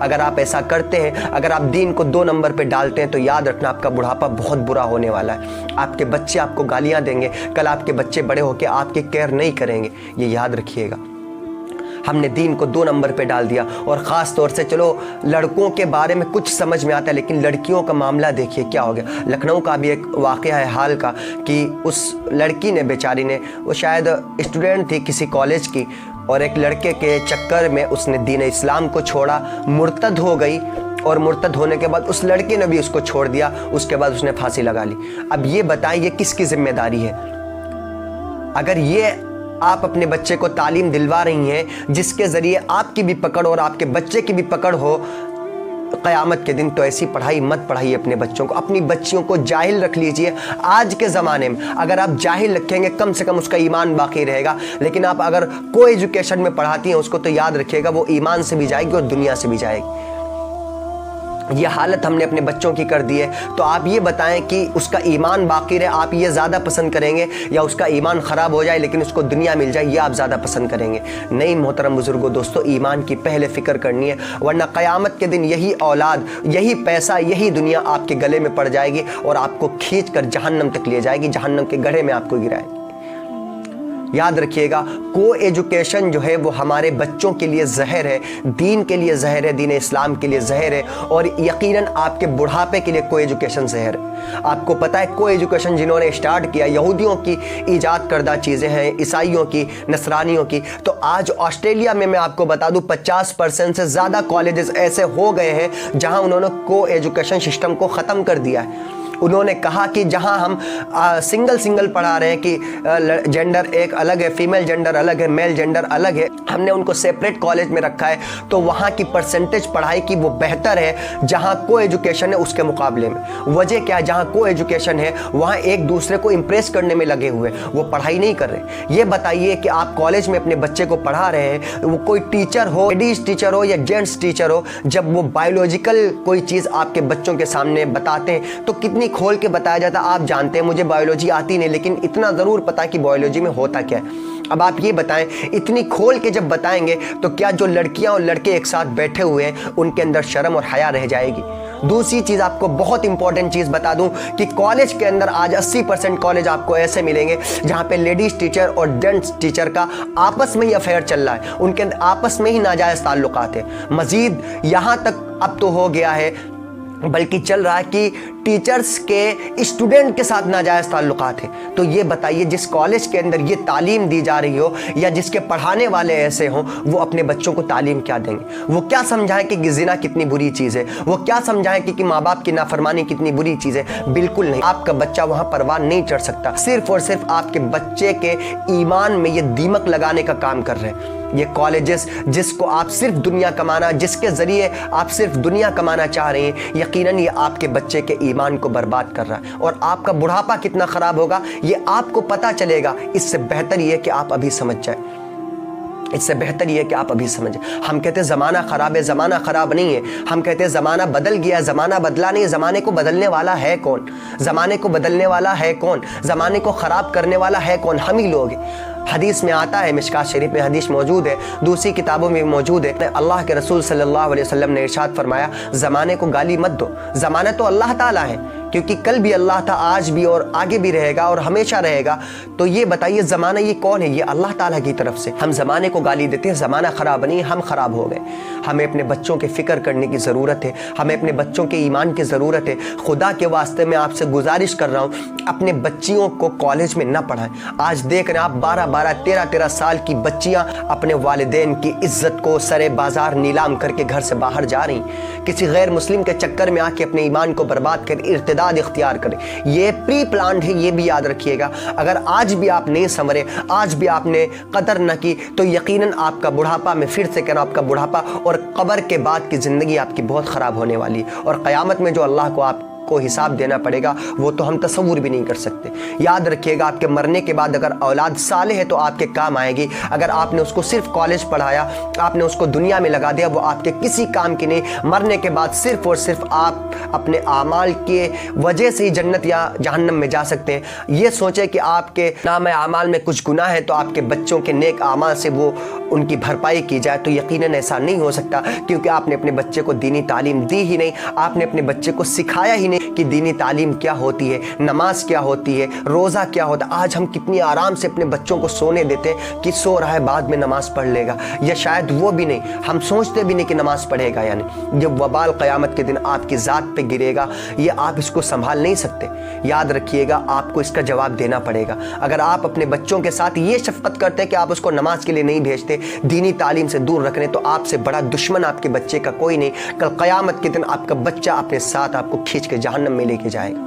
اگر آپ ایسا کرتے ہیں, اگر آپ دین کو 2 نمبر پہ ڈالتے ہیں, تو یاد رکھنا آپ کا بڑھاپا بہت برا ہونے والا ہے. آپ کے بچے آپ کو گالیاں دیں گے, کل آپ کے بچے بڑے ہو کے آپ کی کیئر نہیں کریں گے, یہ یاد رکھیے گا. ہم نے دین کو 2 نمبر پہ ڈال دیا. اور خاص طور سے چلو لڑکوں کے بارے میں کچھ سمجھ میں آتا ہے, لیکن لڑکیوں کا معاملہ دیکھیے کیا ہو گیا. لکھنؤ کا بھی ایک واقعہ ہے حال کا کہ اس لڑکی نے بیچاری نے, وہ شاید اسٹوڈنٹ تھی کسی کالج کی, اور ایک لڑکے کے چکر میں اس نے دین اسلام کو چھوڑا, مرتد ہو گئی, اور مرتد ہونے کے بعد اس لڑکے نے بھی اس کو چھوڑ دیا. اس کے بعد اس نے پھانسی لگا لی. اب یہ بتائیں یہ کس کی ذمہ داری ہے؟ اگر یہ آپ اپنے بچے کو تعلیم دلوا رہی ہیں جس کے ذریعے آپ کی بھی پکڑ اور آپ کے بچے کی بھی پکڑ ہو قیامت کے دن, تو ایسی پڑھائی مت پڑھائیے اپنے بچوں کو. اپنی بچیوں کو جاہل رکھ لیجئے. آج کے زمانے میں اگر آپ جاہل رکھیں گے کم سے کم اس کا ایمان باقی رہے گا, لیکن آپ اگر کو ایجوکیشن میں پڑھاتی ہیں اس کو, تو یاد رکھیے گا وہ ایمان سے بھی جائے گی اور دنیا سے بھی جائے گی. یہ حالت ہم نے اپنے بچوں کی کر دی ہے. تو آپ یہ بتائیں کہ اس کا ایمان باقی رہے, آپ یہ زیادہ پسند کریں گے, یا اس کا ایمان خراب ہو جائے لیکن اس کو دنیا مل جائے, یہ آپ زیادہ پسند کریں گے؟ نہیں محترم بزرگوں, دوستو, ایمان کی پہلے فکر کرنی ہے, ورنہ قیامت کے دن یہی اولاد, یہی پیسہ, یہی دنیا آپ کے گلے میں پڑ جائے گی اور آپ کو کھینچ کر جہنم تک لے جائے گی, جہنم کے گڑھے میں آپ کو گرائے گی. یاد رکھیے گا, کو ایجوکیشن جو ہے وہ ہمارے بچوں کے لیے زہر ہے, دین کے لیے زہر ہے, دین اسلام کے لیے زہر ہے, اور یقیناً آپ کے بڑھاپے کے لیے کو ایجوکیشن زہر ہے. آپ کو پتہ ہے کو ایجوکیشن جنہوں نے اسٹارٹ کیا, یہودیوں کی ایجاد کردہ چیزیں ہیں, عیسائیوں کی, نصرانیوں کی. تو آج آسٹریلیا میں آپ کو بتا دوں 50% سے زیادہ کالجز ایسے ہو گئے ہیں جہاں انہوں نے کو ایجوکیشن سسٹم کو ختم کر دیا ہے. انہوں نے کہا کہ جہاں ہم سنگل پڑھا رہے ہیں کہ جینڈر ایک الگ ہے, فیمیل جینڈر الگ ہے, میل جینڈر الگ ہے, ہم نے ان کو سیپریٹ کالج میں رکھا ہے, تو وہاں کی پرسنٹیج پڑھائی کی وہ بہتر ہے جہاں کو ایجوکیشن ہے اس کے مقابلے میں. وجہ کیا ہے؟ جہاں کو ایجوکیشن ہے وہاں ایک دوسرے کو امپریس کرنے میں لگے ہوئے, وہ پڑھائی نہیں کر رہے. یہ بتائیے کہ آپ کالج میں اپنے بچے کو پڑھا رہے ہیں, وہ کوئی ٹیچر ہو, لیڈیز ٹیچر ہو یا جینٹس ٹیچر ہو, جب وہ بایولوجیکل کوئی چیز آپ کے بچوں کے سامنے بتاتے ہیں تو کتنی کھول کے بتایا جاتا. آپ جانتے ہیں مجھے بایولوجی آتی نہیں, لیکن اتنا ضرور پتا کہ بایولوجی میں ہوتا کیا ہے. اب آپ یہ بتائیں, اتنی کھول کے جب بتائیں گے تو کیا جو لڑکیاں اور لڑکے ایک ساتھ بیٹھے ہوئے ہیں ان کے اندر شرم اور حیا رہ جائے گی؟ دوسری چیز آپ کو بہت امپورٹنٹ چیز بتا دوں کہ کالج کے اندر آج 80% کالج آپ کو ایسے ملیں گے جہاں پہ لیڈیز ٹیچر اور جینٹس ٹیچر کا آپس میں ہی افیئر چل رہا ہے, ان کے اندر آپس میں ہی ناجائز تعلقات ہیں. مزید یہاں تک اب تو ہو گیا ہے, بلکہ چل رہا ہے کہ ٹیچرز کے اسٹوڈنٹ کے ساتھ ناجائز تعلقات ہیں. تو یہ بتائیے جس کالج کے اندر یہ تعلیم دی جا رہی ہو یا جس کے پڑھانے والے ایسے ہوں, وہ اپنے بچوں کو تعلیم کیا دیں گے؟ وہ کیا سمجھائیں کہ زنا کتنی بری چیز ہے؟ وہ کیا سمجھائیں کہ ماں باپ کی نافرمانی کتنی بری چیز ہے؟ بالکل نہیں. آپ کا بچہ وہاں پروان نہیں چڑھ سکتا. صرف اور صرف آپ کے بچے کے ایمان میں یہ دیمک لگانے کا کام کر رہے ہیں یہ کالجز, جس کو آپ صرف دنیا کمانا, جس کے ذریعے آپ صرف دنیا کمانا چاہ رہے ہیں, یقیناً یہ آپ کے بچے کے ایمان کو برباد کر رہا ہے. اور آپ کا بڑھاپا کتنا خراب ہوگا یہ آپ کو پتہ چلے گا. اس سے بہتر یہ ہے کہ آپ ابھی سمجھ جائیں, اس سے بہتر یہ ہے کہ آپ ابھی سمجھیں. ہم کہتے ہیں زمانہ خراب ہے, زمانہ خراب نہیں ہے. ہم کہتے ہیں زمانہ بدل گیا, زمانہ بدلا نہیں. زمانے کو بدلنے والا ہے کون؟ زمانے کو بدلنے والا ہے کون؟ زمانے کو خراب کرنے والا ہے کون؟ ہم ہی لوگ ہیں. حدیث میں آتا ہے, مشکات شریف میں حدیث موجود ہے, دوسری کتابوں میں موجود ہے, اللہ کے رسول صلی اللہ علیہ وسلم نے ارشاد فرمایا زمانے کو گالی مت دو. زمانہ تو اللہ تعالیٰ ہے, کیونکہ کل بھی اللہ تھا, آج بھی اور آگے بھی رہے گا اور ہمیشہ رہے گا. تو یہ بتائیے زمانہ یہ کون ہے؟ یہ اللہ تعالیٰ کی طرف سے. ہم زمانے کو گالی دیتے ہیں, زمانہ خراب نہیں, ہم خراب ہو گئے. ہمیں اپنے بچوں کی فکر کرنے کی ضرورت ہے, ہمیں اپنے بچوں کے ایمان کی ضرورت ہے. خدا کے واسطے میں آپ سے گزارش کر رہا ہوں, اپنے بچیوں کو کالج میں نہ پڑھائیں. آج دیکھ رہے ہیں آپ 12-13 سال کی بچیاں اپنے والدین کی عزت کو سرے بازار نیلام کر کے گھر سے باہر جا رہی ہیں, کسی غیر مسلم کے چکر میں آ کے اپنے ایمان کو برباد کر ارتداد اختیار کریں. یہ پری پلانڈ ہے, یہ بھی یاد رکھیے گا. اگر آج بھی آپ نہیں سنورے, آج بھی آپ نے قدر نہ کی, تو یقیناً آپ کا بڑھاپا, میں پھر سے کہنا, آپ کا بڑھاپا اور قبر کے بعد کی زندگی آپ کی بہت خراب ہونے والی ہے. اور قیامت میں جو اللہ کو آپ کو حساب دینا پڑے گا وہ تو ہم تصور بھی نہیں کر سکتے۔ یاد رکھیے گا آپ کے مرنے کے بعد اگر اولاد صالح ہے تو آپ کے کام آئے گی، اگر آپ نے اس کو صرف کالج پڑھایا، آپ نے اس کو دنیا میں لگا دیا، وہ آپ کے کسی کام کی نہیں۔ مرنے کے بعد صرف اور صرف آپ اپنے اعمال کے وجہ سے ہی جنت یا جہنم میں جا سکتے ہیں۔ یہ سوچیں کہ آپ کے نام اعمال میں کچھ گناہ ہے تو آپ کے بچوں کے نیک اعمال سے وہ ان کی بھرپائی کی جائے، تو یقیناً ایسا نہیں ہو سکتا، کیونکہ آپ نے اپنے بچے کو دینی تعلیم دی ہی نہیں، آپ نے اپنے بچے کو سکھایا ہی نہیں کہ دینی تعلیم کیا ہوتی ہے، نماز کیا ہوتی ہے، روزہ کیا ہوتا ہے۔ آج ہم کتنی آرام سے اپنے بچوں کو سونے دیتے ہیں کہ سو رہا ہے بعد میں نماز پڑھ لے گا، یا شاید وہ بھی نہیں، ہم سوچتے بھی نہیں کہ نماز پڑھے گا۔ یعنی جب وبال قیامت کے دن آپ کی ذات پہ گرے گا، یہ آپ اس کو سنبھال نہیں سکتے۔ یاد رکھیے گا آپ کو اس کا جواب دینا پڑے گا۔ اگر آپ اپنے بچوں کے ساتھ یہ شفقت کرتے ہیں کہ آپ اس کو نماز کے لیے نہیں بھیجتے، دینی تعلیم سے دور رکھنے، تو آپ سے بڑا دشمن آپ کے بچے کا کوئی نہیں۔ کل قیامت کے دن آپ کا بچہ اپنے ساتھ آپ کو کھینچ کے جہنم میں لے کے جائے گا۔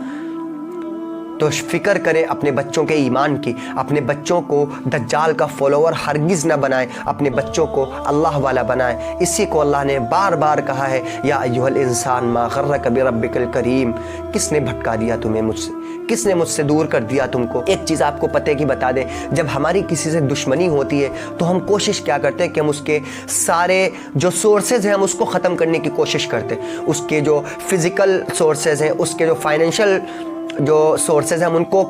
تو فکر کریں اپنے بچوں کے ایمان کی، اپنے بچوں کو دجال کا فالوور ہرگز نہ بنائیں، اپنے بچوں کو اللہ والا بنائیں۔ اسی کو اللہ نے بار بار کہا ہے، یا ایھا الانسان ما غرک بربک الکریم، کس نے بھٹکا دیا تمہیں مجھ سے، کس نے مجھ سے دور کر دیا تم کو۔ ایک چیز آپ کو پتہ ہے کہ بتا دیں، جب ہماری کسی سے دشمنی ہوتی ہے تو ہم کوشش کیا کرتے ہیں کہ ہم اس کے سارے جو سورسز ہیں ہم اس کو ختم کرنے کی کوشش کرتے ہیں، اس کے جو فزیکل سورسز ہیں، اس کے جو فائنینشیل جو سورسز ہیں ہم ان کو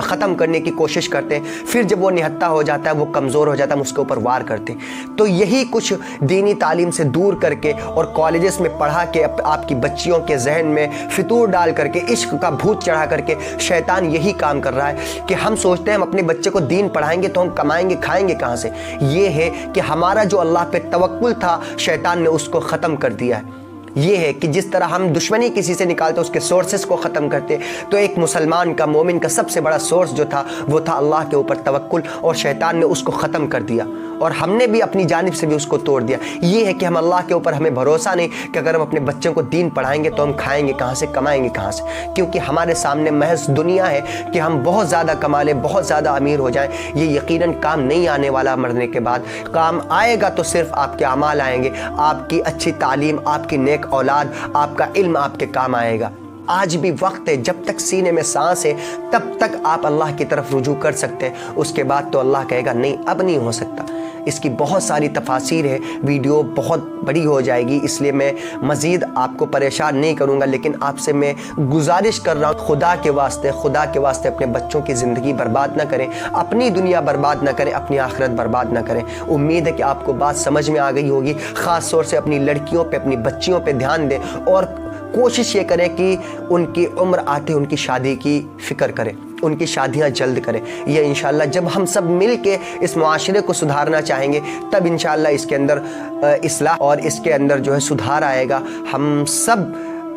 ختم کرنے کی کوشش کرتے ہیں۔ پھر جب وہ نہتہ ہو جاتا ہے، وہ کمزور ہو جاتا ہے، ہم اس کے اوپر وار کرتے ہیں۔ تو یہی کچھ دینی تعلیم سے دور کر کے اور کالجز میں پڑھا کے آپ کی بچیوں کے ذہن میں فطور ڈال کر کے، عشق کا بھوت چڑھا کر کے شیطان یہی کام کر رہا ہے کہ ہم سوچتے ہیں ہم اپنے بچے کو دین پڑھائیں گے تو ہم کمائیں گے، کھائیں گے کہاں سے۔ یہ ہے کہ ہمارا جو اللہ پہ توکل تھا شیطان نے اس کو ختم کر دیا ہے۔ یہ ہے کہ جس طرح ہم دشمنی کسی سے نکالتے اس کے سورسز کو ختم کرتے، تو ایک مسلمان کا، مومن کا سب سے بڑا سورس جو تھا وہ تھا اللہ کے اوپر توکل، اور شیطان نے اس کو ختم کر دیا، اور ہم نے بھی اپنی جانب سے بھی اس کو توڑ دیا۔ یہ ہے کہ ہم اللہ کے اوپر، ہمیں بھروسہ نہیں کہ اگر ہم اپنے بچوں کو دین پڑھائیں گے تو ہم کھائیں گے کہاں سے، کمائیں گے کہاں سے، کیونکہ ہمارے سامنے محض دنیا ہے کہ ہم بہت زیادہ کما لیں، بہت زیادہ امیر ہو جائیں۔ یہ یقیناً کام نہیں آنے والا مرنے کے بعد۔ کام آئے گا تو صرف آپ کے اعمال آئیں گے، آپ کی اچھی تعلیم، آپ کی نیک اولاد، آپ کا علم آپ کے کام آئے گا۔ آج بھی وقت ہے، جب تک سینے میں سانس ہے تب تک آپ اللہ کی طرف رجوع کر سکتے ہیں، اس کے بعد تو اللہ کہے گا نہیں، اب نہیں ہو سکتا۔ اس کی بہت ساری تفاسیر ہے، ویڈیو بہت بڑی ہو جائے گی، اس لیے میں مزید آپ کو پریشان نہیں کروں گا، لیکن آپ سے میں گزارش کر رہا ہوں، خدا کے واسطے اپنے بچوں کی زندگی برباد نہ کریں، اپنی دنیا برباد نہ کریں، اپنی آخرت برباد نہ کریں۔ امید ہے کہ آپ کو بات سمجھ میں آ گئی ہوگی۔ خاص طور سے اپنی لڑکیوں پہ، اپنی بچیوں پہ دھیان دیں، اور کوشش یہ کریں کہ ان کی عمر آتے ان کی شادی کی فکر کریں، ان کی شادیاں جلد کریں۔ یہ انشاءاللہ جب ہم سب مل کے اس معاشرے کو سدھارنا چاہیں گے تب انشاءاللہ اس کے اندر اصلاح اور اس کے اندر جو ہے سدھار آئے گا۔ ہم سب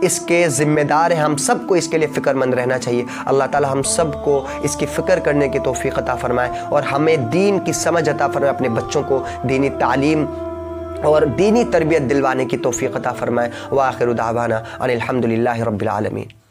اس کے ذمہ دار ہیں، ہم سب کو اس کے لیے فکر مند رہنا چاہیے۔ اللہ تعالی ہم سب کو اس کی فکر کرنے کی توفیق عطا فرمائے، اور ہمیں دین کی سمجھ عطا فرمائے، اپنے بچوں کو دینی تعلیم اور دینی تربیت دلوانے کی توفیق عطا فرمائے۔ وآخر دعوانا ان الحمد للہ رب العالمین۔